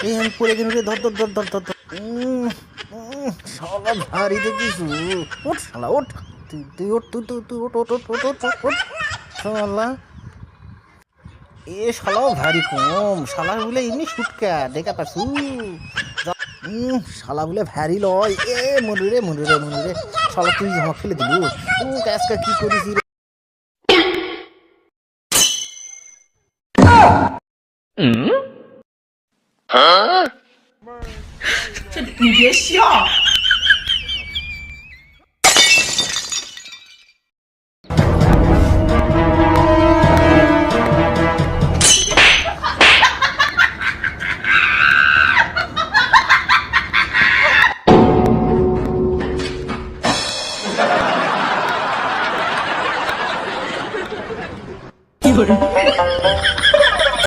এই আমি পড়ে গেল রে, ধর ধর ধর ধর ধর ধর। শালা ভারী দেখিস, ওঠ শালা ওঠ, তুই তুই ওঠ, তুই তুই তুই ওঠ ওঠ ওঠ ওঠ ওঠ ওঠ ওঠ। শালা এ শালাও ভারী কম, শালা বলে এমনি সুটকা দেখা পারছু। শালা বলে ভারী লয়, এ মনু রে মনু রে মনু রে। শালা তুই আমাকে ফেলে দিলু, আজকে কি করিস রে? 这你别笑。